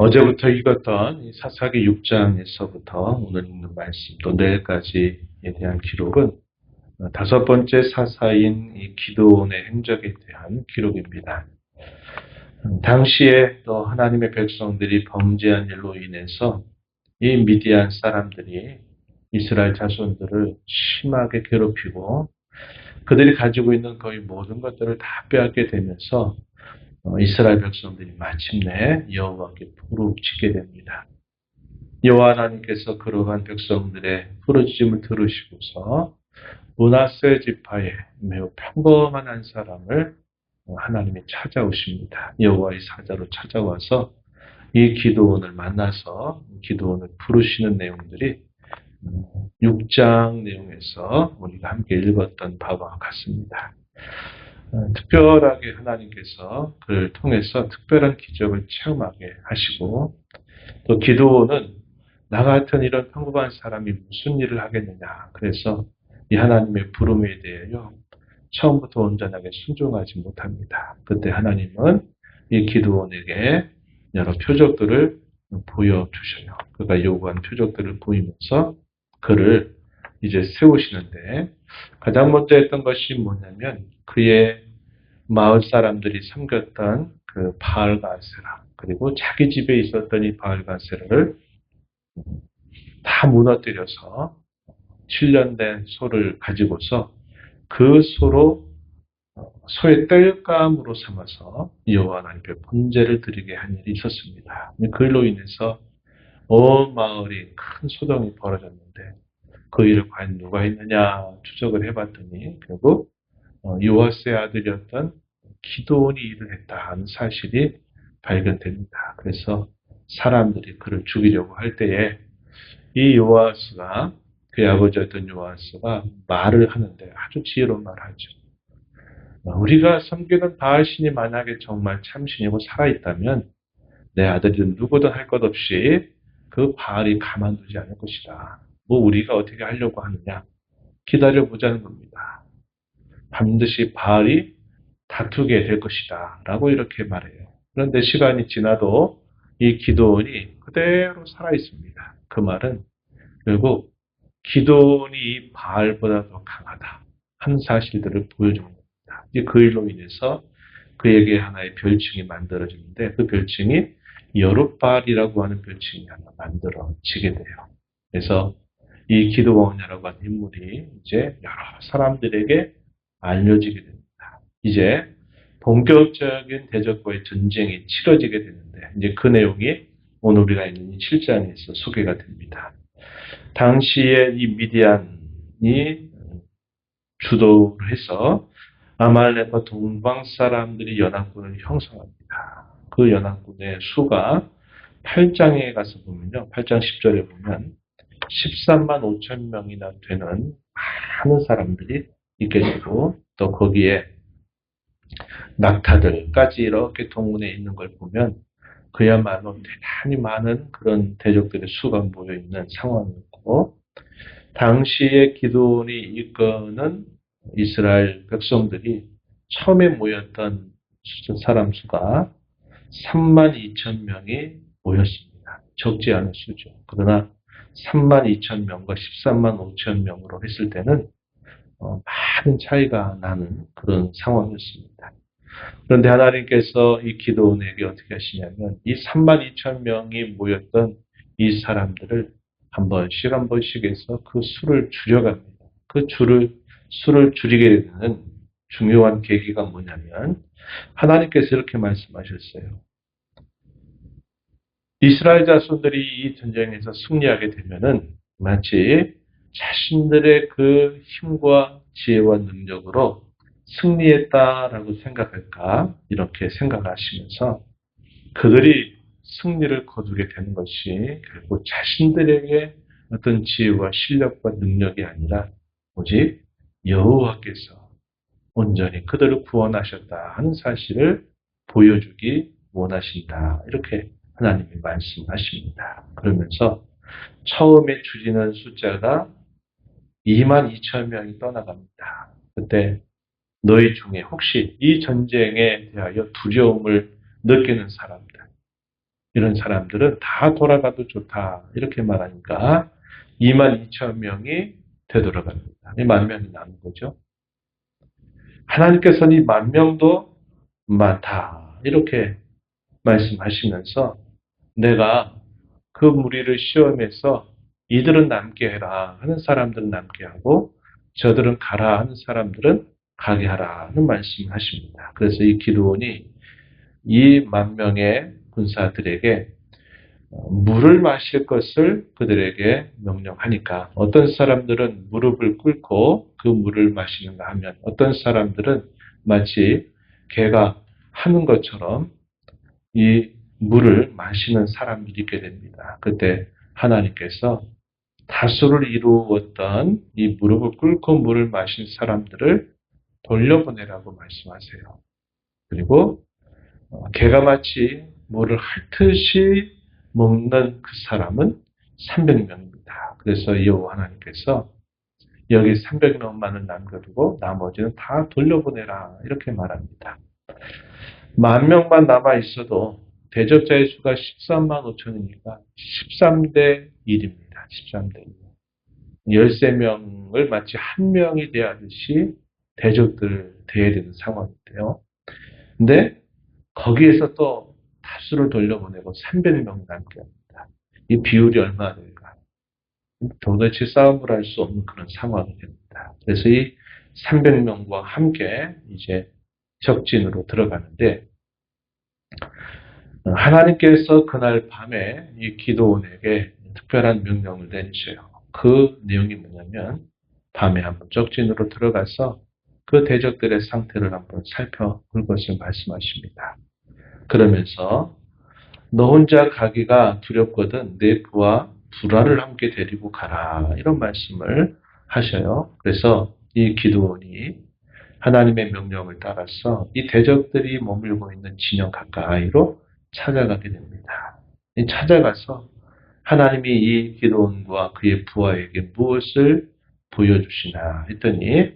어제부터 읽었던 이 사사기 6장에서부터 오늘 읽는 말씀 또 내일까지에 대한 기록은 다섯 번째 사사인 이 기드온의 행적에 대한 기록입니다. 당시에 또 하나님의 백성들이 범죄한 일로 인해서 이 미디안 사람들이 이스라엘 자손들을 심하게 괴롭히고 그들이 가지고 있는 거의 모든 것들을 다 빼앗게 되면서 이스라엘 백성들이 마침내 여호와께 부르짖게 됩니다. 여호와 하나님께서 그러한 백성들의 부르짖음을 들으시고서 므낫세 지파의 매우 평범한 한 사람을 하나님이 찾아오십니다. 여호와의 사자로 찾아와서 이 기드온을 만나서 기드온을 부르시는 내용들이 6장 내용에서 우리가 함께 읽었던 바와 같습니다. 특별하게 하나님께서 그를 통해서 특별한 기적을 체험하게 하시고 또 기드온은 나 같은 이런 평범한 사람이 무슨 일을 하겠느냐. 그래서 이 하나님의 부름에 대하여 처음부터 온전하게 순종하지 못합니다. 그때 하나님은 이 기드온에게 여러 표적들을 보여주셔요. 그가 요구한 표적들을 보이면서 그를 이제 세우시는데 가장 먼저 했던 것이 뭐냐면 그의 마을 사람들이 섬겼던 그 바알과 아세라 그리고 자기 집에 있었던 이 바알과 아세라를 다 무너뜨려서 실련된 소를 가지고서 그 소로 소의 땔감으로 삼아서 여호와 하나님께 번제를 드리게 한 일이 있었습니다. 그로 인해서 온 마을이 큰 소동이 벌어졌는데 그 일을 과연 누가 했느냐 추적을 해봤더니 결국 요아스의 아들이었던 기드온이 일을 했다는 사실이 발견됩니다. 그래서 사람들이 그를 죽이려고 할 때에 이 요아스가 그의 아버지였던 요아스가 말을 하는데 아주 지혜로운 말을 하죠. 우리가 섬기는 바알신이 만약에 정말 참신이고 살아있다면 내 아들들은 누구든 할 것 없이 그 바알이 가만두지 않을 것이다. 뭐 우리가 어떻게 하려고 하느냐 기다려보자는 겁니다. 반드시 바알이 다투게 될 것이다 라고 이렇게 말해요. 그런데 시간이 지나도 이 기드온이 그대로 살아있습니다. 그 말은 결국 기드온이 바알보다 더 강하다 하는 사실들을 보여주는 겁니다. 이제 그 일로 인해서 그에게 하나의 별칭이 만들어지는데 그 별칭이 여룻바알이라고 하는 별칭이 하나 만들어지게 돼요. 그래서 이 기드온이라고 하는 인물이 이제 여러 사람들에게 알려지게 됩니다. 이제 본격적인 대적과의 전쟁이 치러지게 되는데 이제 그 내용이 오늘 우리가 있는 이 7장에서 소개가 됩니다. 당시에 이 미디안이 주도를 해서 아말렉과 동방 사람들이 연합군을 형성합니다. 그 연합군의 수가 8장에 가서 보면요. 8장 10절에 보면 13만 5천 명이나 되는 많은 사람들이 있게 되고 또 거기에 낙타들까지 이렇게 동문에 있는 걸 보면 그야말로 대단히 많은 그런 대적들의 수가 모여있는 상황이었고 당시에 기드온이 이끄는 이스라엘 백성들이 처음에 모였던 사람 수가 3만 2천 명이 모였습니다. 적지 않은 수죠. 그러나 3만 2천 명과 13만 5천 명으로 했을 때는 많은 차이가 나는 그런 상황이었습니다. 그런데 하나님께서 이 기드온에게 어떻게 하시냐면 이 3만 2천 명이 모였던 이 사람들을 한 번씩 해서 그 수를 줄여갑니다. 그 수를 줄이게 되는 중요한 계기가 뭐냐면 하나님께서 이렇게 말씀하셨어요. 이스라엘 자손들이 이 전쟁에서 승리하게 되면은 마치 자신들의 그 힘과 지혜와 능력으로 승리했다라고 생각할까 이렇게 생각하시면서 그들이 승리를 거두게 되는 것이 결국 자신들에게 어떤 지혜와 실력과 능력이 아니라 오직 여호와께서 온전히 그들을 구원하셨다 하는 사실을 보여주기 원하신다 이렇게 하나님이 말씀하십니다. 그러면서 처음에 줄이는 숫자가 2만 2천 명이 떠나갑니다. 그때 너희 중에 혹시 이 전쟁에 대하여 두려움을 느끼는 사람들, 이런 사람들은 다 돌아가도 좋다. 이렇게 말하니까 22,000명이 되돌아갑니다. 이 10,000명이 남은 거죠. 하나님께서는 이 10,000명도 많다. 이렇게 말씀하시면서 내가 그 무리를 시험해서 이들은 남게 해라 하는 사람들은 남게 하고 저들은 가라 하는 사람들은 가게 하라는 말씀을 하십니다. 그래서 이 기드온이 이 10,000명의 군사들에게 물을 마실 것을 그들에게 명령하니까 어떤 사람들은 무릎을 꿇고 그 물을 마시는가 하면 어떤 사람들은 마치 개가 하는 것처럼 이 물을 마시는 사람들이 있게 됩니다. 그때 하나님께서 다수를 이루었던 이 무릎을 꿇고 물을 마신 사람들을 돌려보내라고 말씀하세요. 그리고 개가 마치 물을 핥듯이 먹는 그 사람은 300명입니다. 그래서 여호와 하나님께서 여기 300명만을 남겨두고 나머지는 다 돌려보내라 이렇게 말합니다. 10,000명만 남아 있어도 대적자의 수가 13만 5천이니까 13대 1입니다. 13대 1. 13명을 마치 한 명이 대하듯이 대적들을 대해야 되는 상황인데요. 근데 거기에서 또 다수를 돌려보내고 300명 남게 합니다. 이 비율이 얼마나 될까? 도대체 싸움을 할 수 없는 그런 상황이 됩니다. 그래서 이 300명과 함께 이제 적진으로 들어가는데 하나님께서 그날 밤에 이 기드온에게 특별한 명령을 내리셔요. 그 내용이 뭐냐면 밤에 한번 적진으로 들어가서 그 대적들의 상태를 한번 살펴볼 것을 말씀하십니다. 그러면서 너 혼자 가기가 두렵거든 내 부하 불화를 함께 데리고 가라 이런 말씀을 하셔요. 그래서 이 기드온이 하나님의 명령을 따라서 이 대적들이 머물고 있는 진영 가까이로 찾아가게 됩니다. 찾아가서 하나님이 이 기드온과 그의 부하에게 무엇을 보여주시나 했더니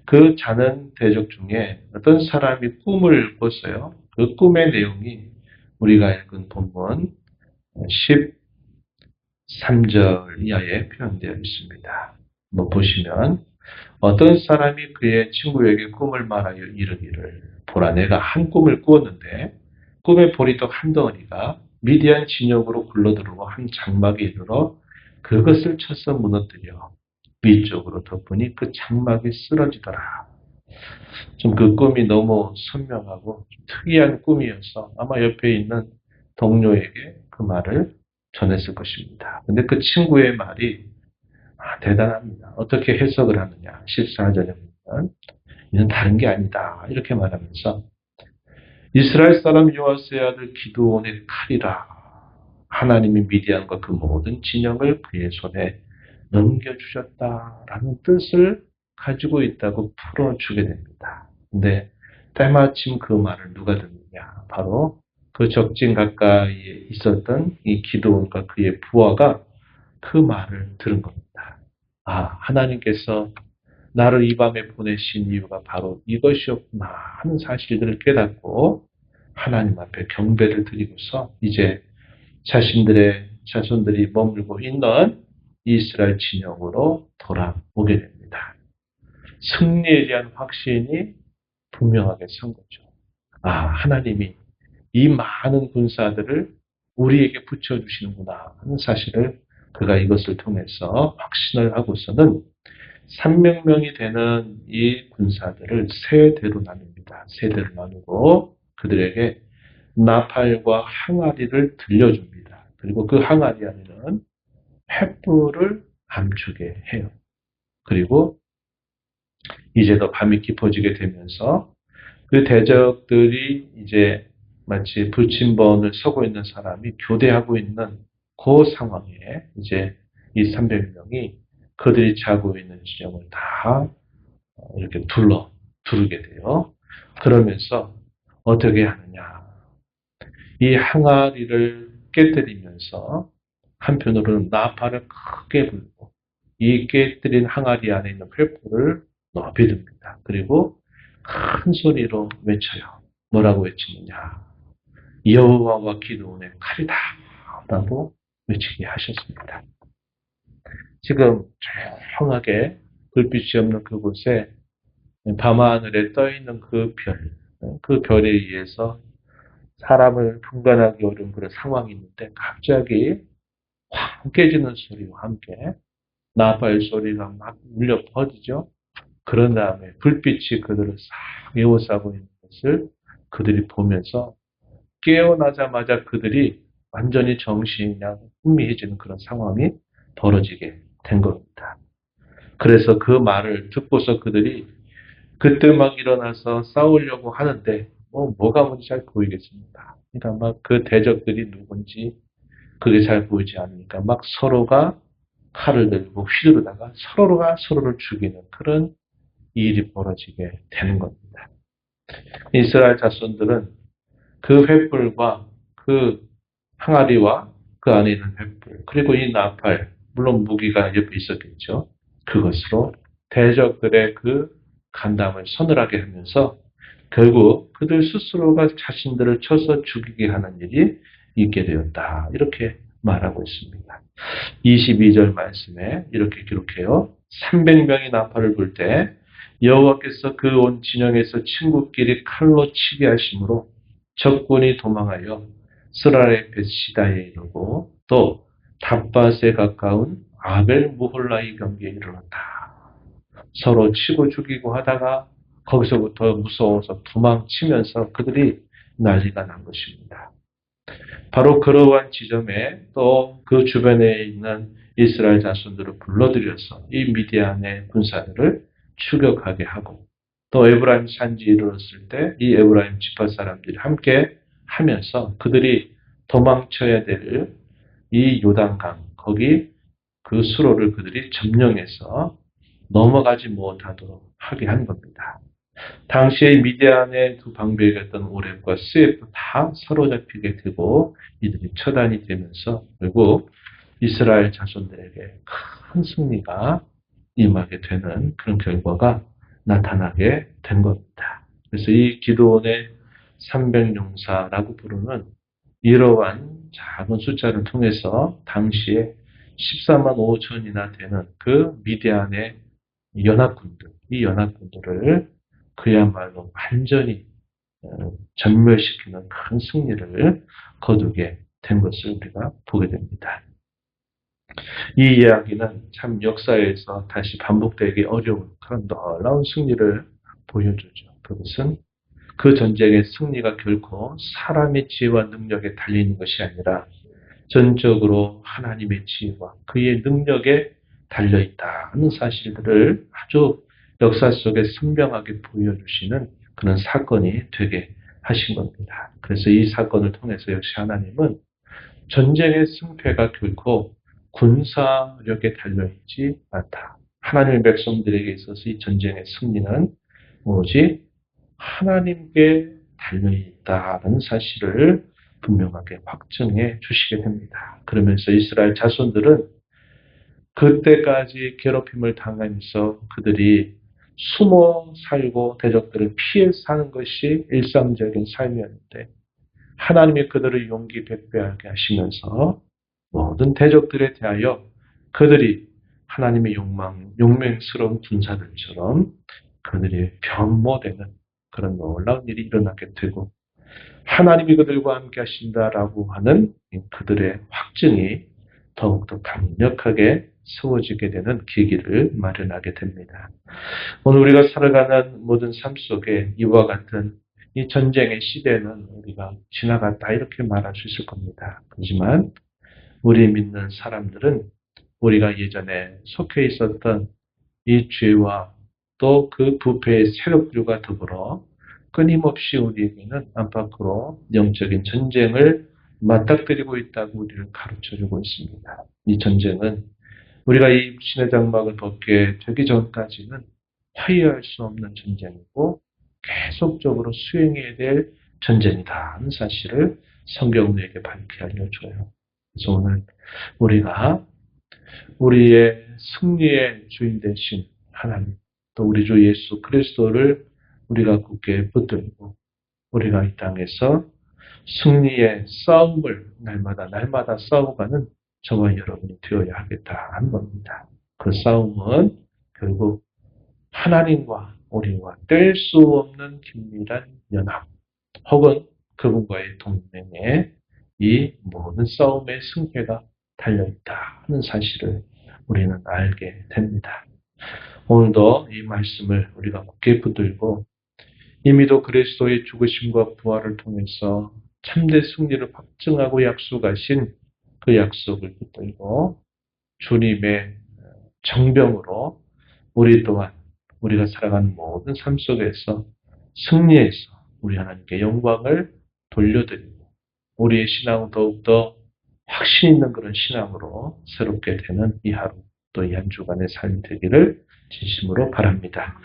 그 자는 대적 중에 어떤 사람이 꿈을 꿨어요. 그 꿈의 내용이 우리가 읽은 본문 13절 이하에 표현되어 있습니다. 뭐 보시면 어떤 사람이 그의 친구에게 꿈을 말하여 이르기를 보라 내가 한 꿈을 꾸었는데 꿈의 보리떡 한 덩어리가 미디안 진영으로 굴러들어오고 한 장막에 이르러 그것을 쳐서 무너뜨려 위쪽으로 덮으니 그 장막이 쓰러지더라. 좀 그 꿈이 너무 선명하고 특이한 꿈이어서 아마 옆에 있는 동료에게 그 말을 전했을 것입니다. 근데 그 친구의 말이 대단합니다. 어떻게 해석을 하느냐. 14절에 보면 이는 다른 게 아니다. 이렇게 말하면서 이스라엘 사람 요아스의 아들 기드온의 칼이라 하나님이 미디안과 그 모든 진영을 그의 손에 넘겨주셨다라는 뜻을 가지고 있다고 풀어주게 됩니다. 근데 때마침 그 말을 누가 듣느냐. 바로 그 적진 가까이에 있었던 이 기드온과 그의 부하가 그 말을 들은 겁니다. 하나님께서 나를 이 밤에 보내신 이유가 바로 이것이었구나 하는 사실들을 깨닫고 하나님 앞에 경배를 드리고서 이제 자신들의 자손들이 머물고 있는 이스라엘 진영으로 돌아오게 됩니다. 승리에 대한 확신이 분명하게 선 거죠. 하나님이 이 많은 군사들을 우리에게 붙여주시는구나 하는 사실을 그가 이것을 통해서 확신을 하고서는 300명이 되는 이 군사들을 세 대로 나눕니다. 세 대로 나누고 그들에게 나팔과 항아리를 들려줍니다. 그리고 그 항아리 안에는 횃불을 감추게 해요. 그리고 이제 더 밤이 깊어지게 되면서 그 대적들이 이제 마치 불침번을 서고 있는 사람이 교대하고 있는 그 상황에 이제 이 300명이 그들이 자고 있는 지점을 다 이렇게 두르게 돼요. 그러면서 어떻게 하느냐. 이 항아리를 깨뜨리면서 한편으로는 나팔을 크게 불고 이 깨뜨린 항아리 안에 있는 횃불을 높이 듭니다. 그리고 큰 소리로 외쳐요. 뭐라고 외치느냐. 여호와와 기드온의 칼이다 라고 외치게 하셨습니다. 지금 조용하게 불빛이 없는 그곳에 밤하늘에 떠있는 그 별에 의해서 사람을 분간하기 어려운 그런 상황이 있는데 갑자기 확 깨지는 소리와 함께 나팔 소리가 막 울려 퍼지죠. 그런 다음에 불빛이 그들을 싹 에워싸고 있는 것을 그들이 보면서 깨어나자마자 그들이 완전히 정신이 그냥 혼미해지는 그런 상황이 벌어지게 된 겁니다. 그래서 그 말을 듣고서 그들이 그때 막 일어나서 싸우려고 하는데 뭐가 뭔지 잘 보이겠습니다. 그러니까 막 그 대적들이 누군지 그게 잘 보이지 않으니까 막 서로가 칼을 들고 휘두르다가 서로가 서로를 죽이는 그런 일이 벌어지게 되는 겁니다. 이스라엘 자손들은 그 횃불과 그 항아리와 그 안에 있는 횃불 그리고 이 나팔 물론 무기가 옆에 있었겠죠. 그것으로 대적들의 그 간담을 서늘하게 하면서 결국 그들 스스로가 자신들을 쳐서 죽이게 하는 일이 있게 되었다. 이렇게 말하고 있습니다. 22절 말씀에 이렇게 기록해요. 300명이 나팔을 불 때 여호와께서 그 온 진영에서 친구끼리 칼로 치게 하심으로 적군이 도망하여 스라의 벳시다에 이르고 또 답밭에 가까운 아벨 무홀라의 경계에 이르렀다. 서로 치고 죽이고 하다가 거기서부터 무서워서 도망치면서 그들이 난리가 난 것입니다. 바로 그러한 지점에 또 그 주변에 있는 이스라엘 자손들을 불러들여서 이 미디안의 군사들을 추격하게 하고 또 에브라임 산지에 이르렀을 때 이 에브라임 지파 사람들이 함께 하면서 그들이 도망쳐야 될 이 요단강 거기 그 수로를 그들이 점령해서 넘어가지 못하도록 하게 한 겁니다. 당시에 미디안의 두 방백이었던 오렙과 스웨프 다 사로잡히게 되고 이들이 처단이 되면서 결국 이스라엘 자손들에게 큰 승리가 임하게 되는 그런 결과가 나타나게 된 겁니다. 그래서 이 기드온의 300용사라고 부르는 이러한 작은 숫자를 통해서 당시에 14만 5천이나 되는 그 미디안의 연합군들, 이 연합군들을 그야말로 완전히 전멸시키는 큰 승리를 거두게 된 것을 우리가 보게 됩니다. 이 이야기는 참 역사에서 다시 반복되기 어려운 그런 놀라운 승리를 보여주죠. 그것은 그 전쟁의 승리가 결코 사람의 지혜와 능력에 달리는 것이 아니라 전적으로 하나님의 지혜와 그의 능력에 달려있다는 사실들을 아주 역사 속에 선명하게 보여주시는 그런 사건이 되게 하신 겁니다. 그래서 이 사건을 통해서 역시 하나님은 전쟁의 승패가 결코 군사력에 달려있지 않다. 하나님의 백성들에게 있어서 이 전쟁의 승리는 오직 하나님께 달려있다는 사실을 분명하게 확증해 주시게 됩니다. 그러면서 이스라엘 자손들은 그때까지 괴롭힘을 당하면서 그들이 숨어 살고 대적들을 피해 사는 것이 일상적인 삶이었는데 하나님이 그들을 용기 백배하게 하시면서 모든 대적들에 대하여 그들이 하나님의 용맹스러운 군사들처럼 그들이 변모되는 그런 놀라운 일이 일어나게 되고 하나님이 그들과 함께 하신다라고 하는 그들의 확증이 더욱더 강력하게 세워지게 되는 계기를 마련하게 됩니다. 오늘 우리가 살아가는 모든 삶 속에 이와 같은 이 전쟁의 시대는 우리가 지나갔다 이렇게 말할 수 있을 겁니다. 하지만 우리 믿는 사람들은 우리가 예전에 속해 있었던 이 죄와 또 그 부패의 세력들과 더불어 끊임없이 우리에게는 안팎으로 영적인 전쟁을 맞닥뜨리고 있다고 우리를 가르쳐주고 있습니다. 이 전쟁은 우리가 이 신의 장막을 벗게 되기 전까지는 화해할 수 없는 전쟁이고 계속적으로 수행해야 될 전쟁이다 하는 사실을 성경 우리에게 밝게 알려줘요. 그래서 오늘 우리가 우리의 승리의 주인 되신 하나님 또 우리 주 예수 그리스도를 우리가 굳게 붙들고 우리가 이 땅에서 승리의 싸움을 날마다 싸워가는 저와 여러분이 되어야 하겠다 하는 겁니다. 그 싸움은 결국 하나님과 우리와 뗄 수 없는 긴밀한 연합 혹은 그분과의 동맹에 이 모든 싸움의 승패가 달려있다 하는 사실을 우리는 알게 됩니다. 오늘도 이 말씀을 우리가 굳게 붙들고 이미도 그리스도의 죽으심과 부활을 통해서 참된 승리를 확증하고 약속하신 그 약속을 붙들고 주님의 정병으로 우리 또한 우리가 살아가는 모든 삶 속에서 승리해서 우리 하나님께 영광을 돌려드리고 우리의 신앙은 더욱더 확신 있는 그런 신앙으로 새롭게 되는 이 하루 또 이 한 주간의 삶이 되기를 진심으로 바랍니다.